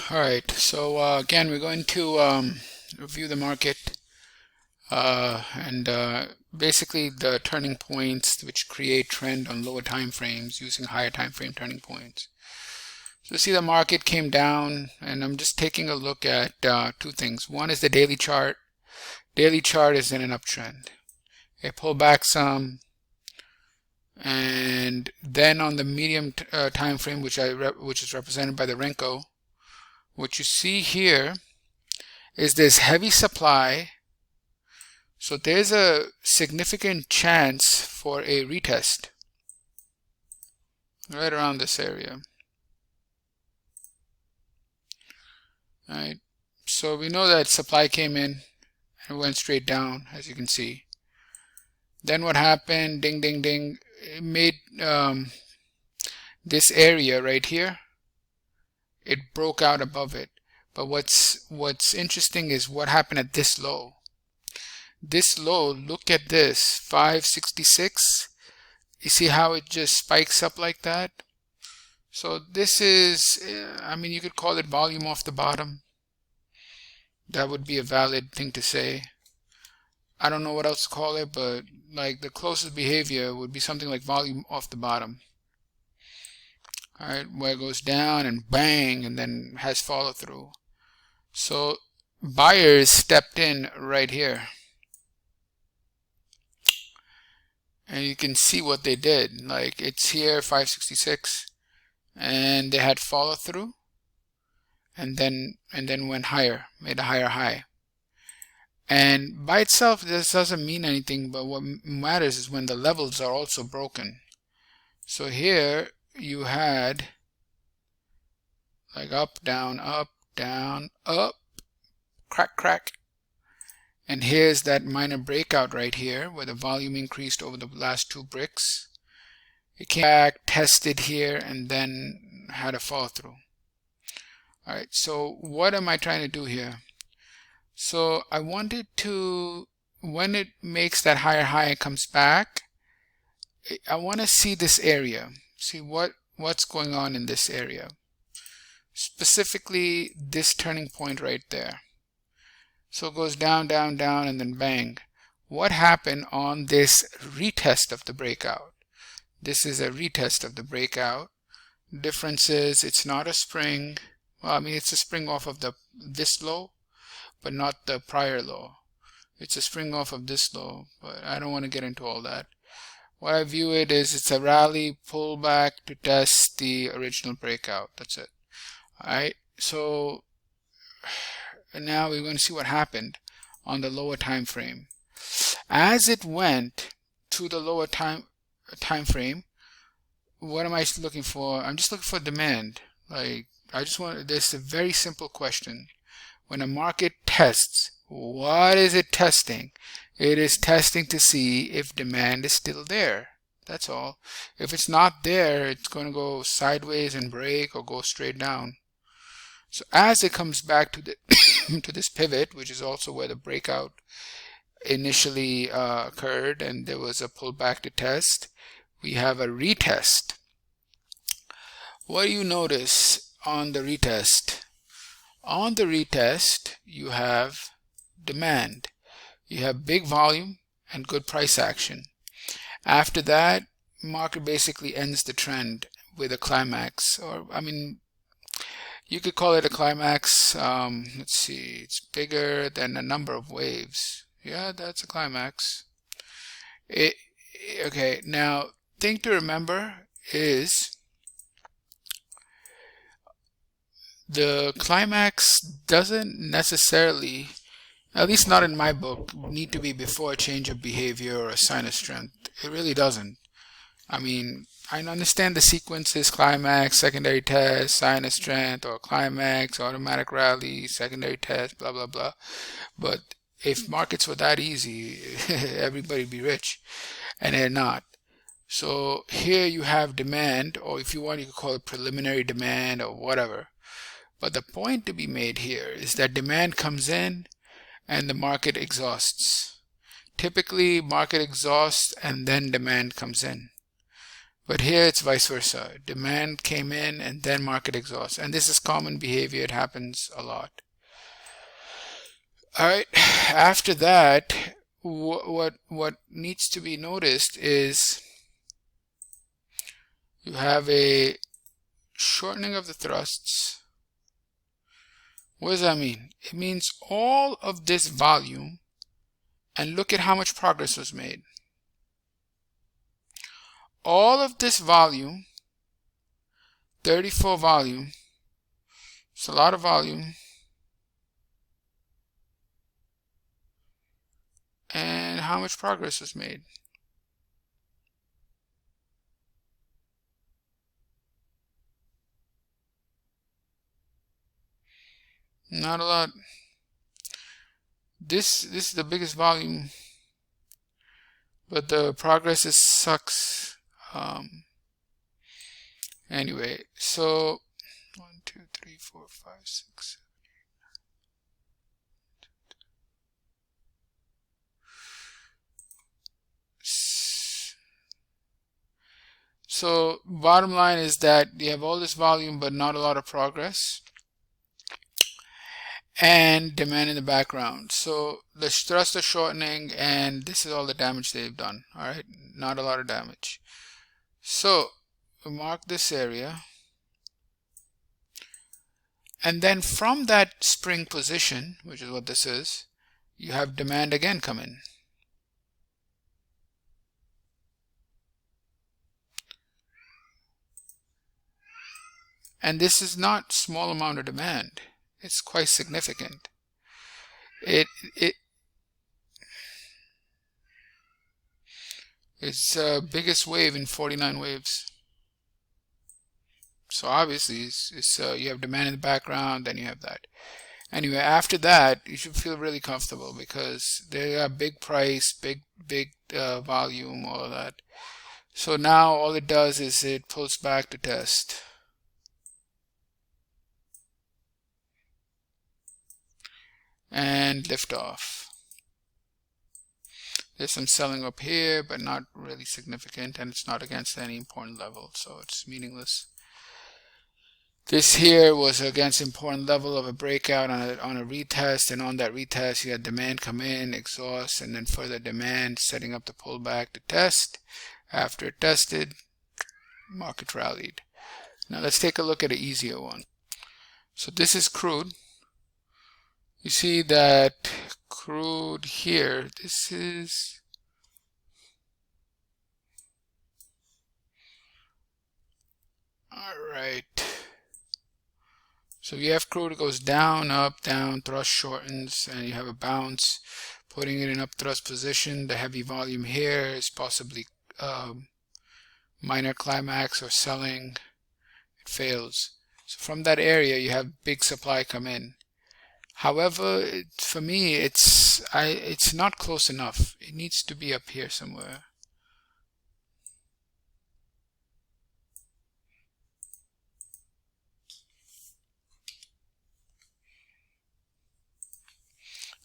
All right, so again, we're going to review the market and basically the turning points which create trend on lower time frames using higher time frame turning points. So you see the market came down, and I'm just taking a look at two things. One is the daily chart. Daily chart is in an uptrend. It pulled back some, and then on the medium time frame, which is represented by the Renko, what you see here is this heavy supply. So there's a significant chance for a retest right around this area. All right, so we know that supply came in and went straight down, as you can see. Then what happened? Ding, ding, ding. It made this area right here. It broke out above it. But what's interesting is what happened at this low. This low, look at this, 566. You see how it just spikes up like that? So this is, I mean, you could call it volume off the bottom. That would be a valid thing to say. I don't know what else to call it, but like the closest behavior would be something like volume off the bottom. All right, where it goes down and bang, and then has follow through. So buyers stepped in right here. And you can see what they did. Like it's here, 566, and they had follow through, and then went higher, made a higher high. And by itself, this doesn't mean anything, but what matters is when the levels are also broken. So here you had like up, down, up, crack, crack. And here's that minor breakout right here where the volume increased over the last two bricks. It came back, tested here, and then had a follow through. All right, so what am I trying to do here? So I wanted to, when it makes that higher high and comes back, I want to see this area, see what's going on in this area. Specifically this turning point right there. So it goes down, down, down, and then bang. What happened on this retest of the breakout? This is a retest of the breakout. Difference is it's not a spring. Well, I mean, it's a spring off of this low, but not the prior low. It's a spring off of this low, but I don't want to get into all that. What I view it is it's a rally pullback to test the original breakout. That's it. All right, so now we're going to see what happened on the lower time frame. As it went to the lower time frame, what am I looking for? I'm just looking for demand. Like I just want, this is a very simple question. When a market tests, what is it testing? It is testing to see if demand is still there. That's all. If it's not there, it's going to go sideways and break or go straight down. So as it comes back to the to this pivot, which is also where the breakout initially occurred, and there was a pullback to test, we have a retest. What do you notice on the retest? On the retest, you have demand. You have big volume and good price action. After that, market basically ends the trend with a climax, or I mean, you could call it a climax. Let's see, it's bigger than a number of waves. Yeah, that's a climax. Okay, now thing to remember is the climax doesn't necessarily, at least not in my book, need to be before a change of behavior or a sign of strength. It really doesn't. I mean, I understand the sequences: climax, secondary test, sign of strength, or climax, automatic rally, secondary test, blah, blah, blah. But if markets were that easy, everybody'd be rich, and they're not. So here you have demand, or if you want, you could call it preliminary demand or whatever. But the point to be made here is that demand comes in and the market exhausts. Typically, market exhausts and then demand comes in. But here it's vice versa. Demand came in and then market exhaust. And this is common behavior. It happens a lot. All right. After that, what needs to be noticed is you have a shortening of the thrusts. What does that mean? It means all of this volume, and look at how much progress was made. All of this volume, 34 volume, it's a lot of volume, and how much progress was made. Not a lot. This is the biggest volume, but the progress sucks. Anyway, so 1, 2, 3, 4, 5, 6, 7. So bottom line is that you have all this volume but not a lot of progress, and demand in the background. So the thrust is shortening, and this is all the damage they've done. All right, not a lot of damage. So we mark this area, and then from that spring position, which is what this is, you have demand again come in. And this is not small amount of demand. It's quite significant. It's the biggest wave in 49 waves. So obviously you have demand in the background, then you have that. Anyway, after that you should feel really comfortable because they got big price, big volume, all of that. So now all it does is it pulls back to test. And lift off. There's some selling up here, but not really significant, and it's not against any important level, so it's meaningless. This here was against important level of a breakout on a retest, and on that retest you had demand come in, exhaust, and then further demand, setting up the pullback to test. After it tested, market rallied. Now let's take a look at an easier one. So this is crude. You see that crude here, this is alright. So you have crude, it goes down, up, down, thrust shortens, and you have a bounce, putting it in up thrust position. The heavy volume here is possibly minor climax or selling. It fails. So from that area you have big supply come in. However, for me, it's not close enough. It needs to be up here somewhere.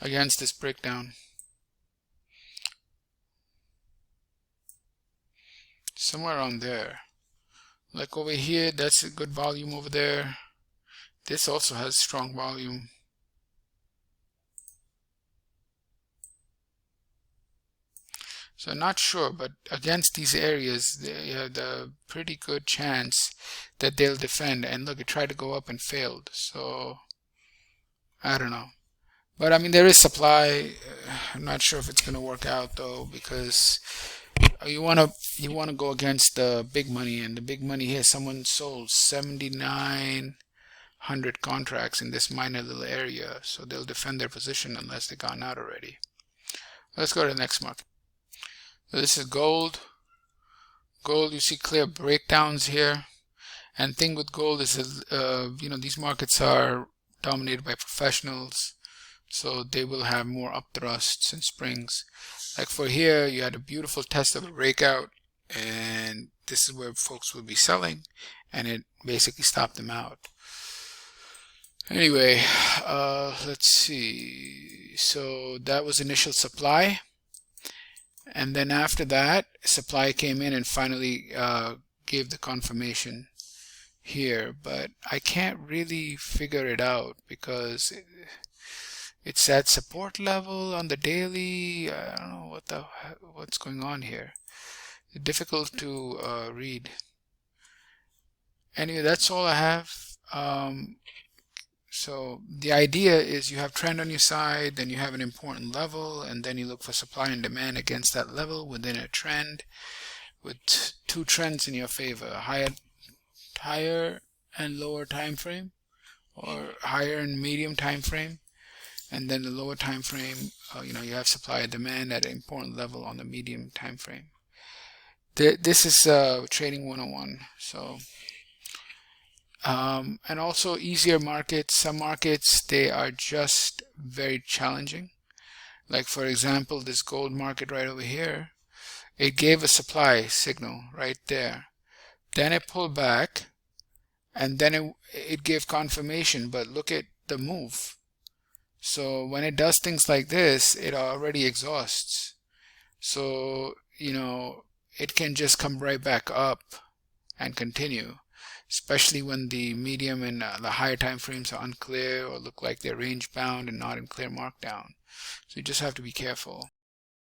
Against this breakdown. Somewhere around there. Like over here, that's a good volume over there. This also has strong volume. So I'm not sure, but against these areas, you have the pretty good chance that they'll defend. And look, it tried to go up and failed. So I don't know. But I mean, there is supply. I'm not sure if it's going to work out though, because you want to go against the big money, and the big money here, someone sold 7,900 contracts in this minor little area, so they'll defend their position unless they've gone out already. Let's go to the next market. So this is gold. Gold, you see clear breakdowns here. And thing with gold is, these markets are dominated by professionals, so they will have more up thrusts and springs. Like for here, you had a beautiful test of a breakout, and this is where folks will be selling, and it basically stopped them out. Anyway, let's see. So that was initial supply. And then after that, supply came in and finally gave the confirmation here, but I can't really figure it out because it's at support level on the daily. I don't know what's going on here. It's difficult to read. Anyway, that's all I have. So the idea is you have trend on your side, then you have an important level, and then you look for supply and demand against that level within a trend with two trends in your favor, a higher and lower time frame, or higher and medium time frame, and then the lower time frame, you have supply and demand at an important level on the medium time frame. This is trading 101. So and also easier markets. Some markets, they are just very challenging. Like for example, this gold market right over here, it gave a supply signal right there. Then it pulled back, and then it gave confirmation, but look at the move. So when it does things like this, it already exhausts. So, it can just come right back up and continue, especially when the medium and the higher time frames are unclear or look like they're range bound and not in clear markdown. So you just have to be careful.